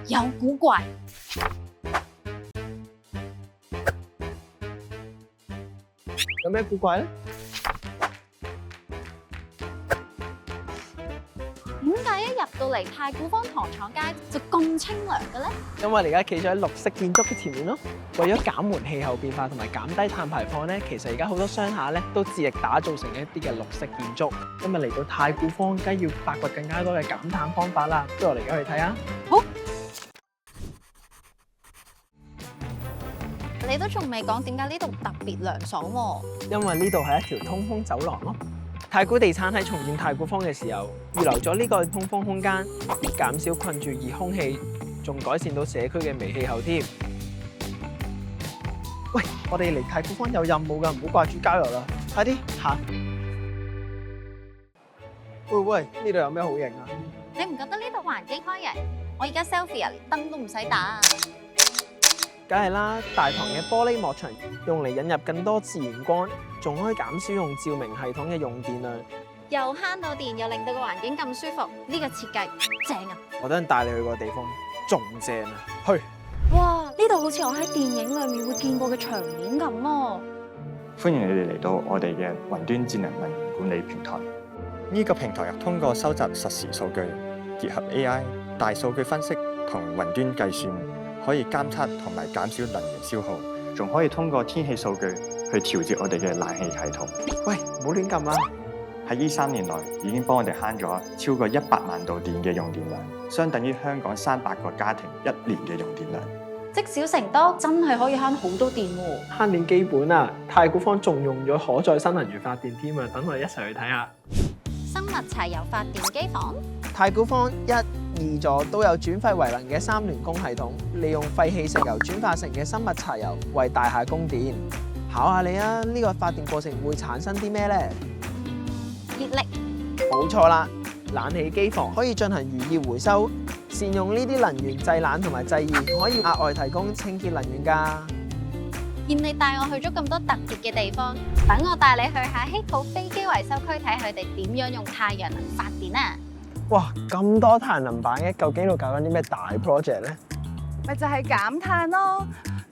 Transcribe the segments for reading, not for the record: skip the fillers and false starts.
有古怪。有咩古怪咧？點解一入到嚟太古坊糖廠街就咁清涼嘅咧？因為我哋而家企咗喺綠色建築嘅前面咯。為咗減緩氣候變化同埋減低碳排放咧，其實而家好多商廈咧都致力打造成一啲嘅綠色建築。今日嚟到太古坊，梗係要發掘更加多嘅減碳方法啦。不如我哋而家去睇下。好，你都仲未講點解呢度特別涼爽喎？因為呢度係一條通風走廊咯。太古地產喺重建太古坊嘅時候，預留咗呢個通風空間，減少困住熱空氣，仲改善到社區嘅微氣候添。喂，我哋嚟太古坊有任務㗎，唔好掛住郊遊啦，快啲行！喂，呢度有咩好影啊？你唔覺得呢度環境開揚？我而家 selfie 啊，連燈都唔使打。梗係啦，大堂嘅玻璃幕牆用嚟引入更多自然光，仲可以減少用照明系統嘅用電量。又慳到電，又令到個環境咁舒服，呢個設計正啊！我等陣帶你去個地方，仲正啊！去！哇，呢度好似我喺電影裏面會見過嘅場面咁啊！歡迎你哋嚟到我哋嘅雲端智能能源管理平台。呢個平台通過收集實時數據，結合 AI 大數據分析同雲端計算，可以監測同埋減少能源消耗，仲可以通過天氣數據去調節我哋嘅冷氣系統。喂，唔好亂撳啊！喺呢3年內已經幫我哋慳咗超過100萬度電嘅用電量，相等於香港300個家庭1年嘅用電量。積少成多，真係可以慳好多電喎！慳電基本啊！太古坊仲用咗可再生能源發電添啊！等我哋一齊去睇下。生物柴油發電機房，太古坊1、2座都有轉廢為能嘅3聯供系統，利用廢棄石油轉化成嘅生物柴油為大廈供電。考下你啊，呢個發電過程會產生啲咩呢？熱力，冇錯啦，冷氣機房可以進行餘熱回收，善用呢啲能源製冷同埋製熱，可以額外提供清潔能源㗎。見你帶我去咗咁多特別嘅地方，等我帶你去下希普飛機維修區睇佢哋點樣用太陽能發電啊！哇，咁多太陽能板嘅，究竟喺度搞緊啲咩大 project 咧？咪就係減碳咯！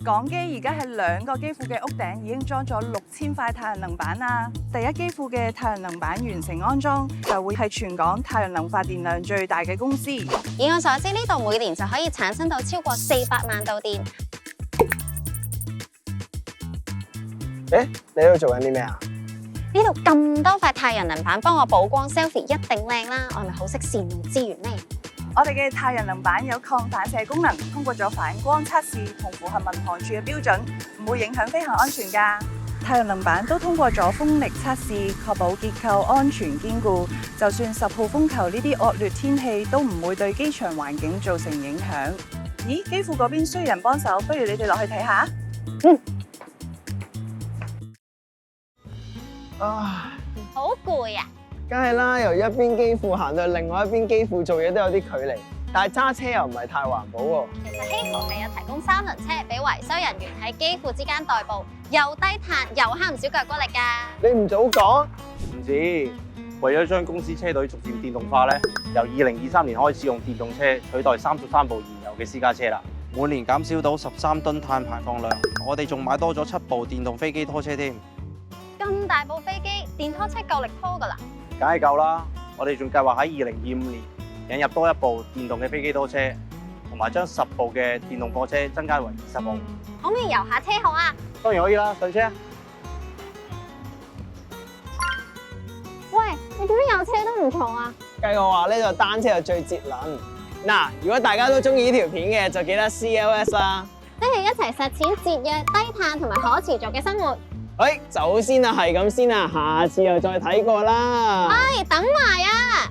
港機而家係2個機庫嘅屋頂已經裝咗6000塊太陽能板啦。第一機庫嘅太陽能板完成安裝，就會係全港太陽能發電量最大嘅公司。以我所知，呢度每年就可以產生到超過400萬度電。誒，你喺度做緊啲咩啊？呢度咁多塊太陽能板幫我補光 selfie 一定靚啦！我係咪好識善用資源呢？我哋嘅太陽能板有抗反射功能，通過咗反光測試同符合民航處嘅標準，唔會影響飛行安全㗎。太陽能板都通過咗風力測試，確保結構安全堅固，就算10號風球呢啲惡劣天氣都唔會對機場環境造成影響。咦，機庫嗰邊需要人幫手，不如你哋落去睇下。啊，好攰啊！梗係啦，由一邊機庫行到另外一邊機庫做嘢都有啲距離，但係揸車又唔係太環保喎。其實希圖係有提供3輪車俾維修人員喺機庫之間代步，又低碳又慳唔少腳骨力㗎。你唔早講，唔止，為咗將公司車隊逐漸電動化咧，由2023年開始用電動車取代33部燃油嘅私家車啦，每年減少到13噸碳排放量。我哋仲買多咗7部電動飛機拖車添。咁大部飛機，電拖車夠力拖㗎啦！梗係夠啦！我哋仲計劃喺2025年引入多1部電動嘅飛機拖車，同埋將10部嘅電動貨車增加為20部。可唔可以遊下車河啊？當然可以啦，上車啊！喂，你點解有車都唔坐啊？計我話呢個單車係最節能。嗱，如果大家都中意呢條片嘅，就記得 CLS 啦。即係一齊實踐節約、低碳同埋可持續嘅生活。走先啦，係咁先啦，下次又再睇過啦。等埋啊！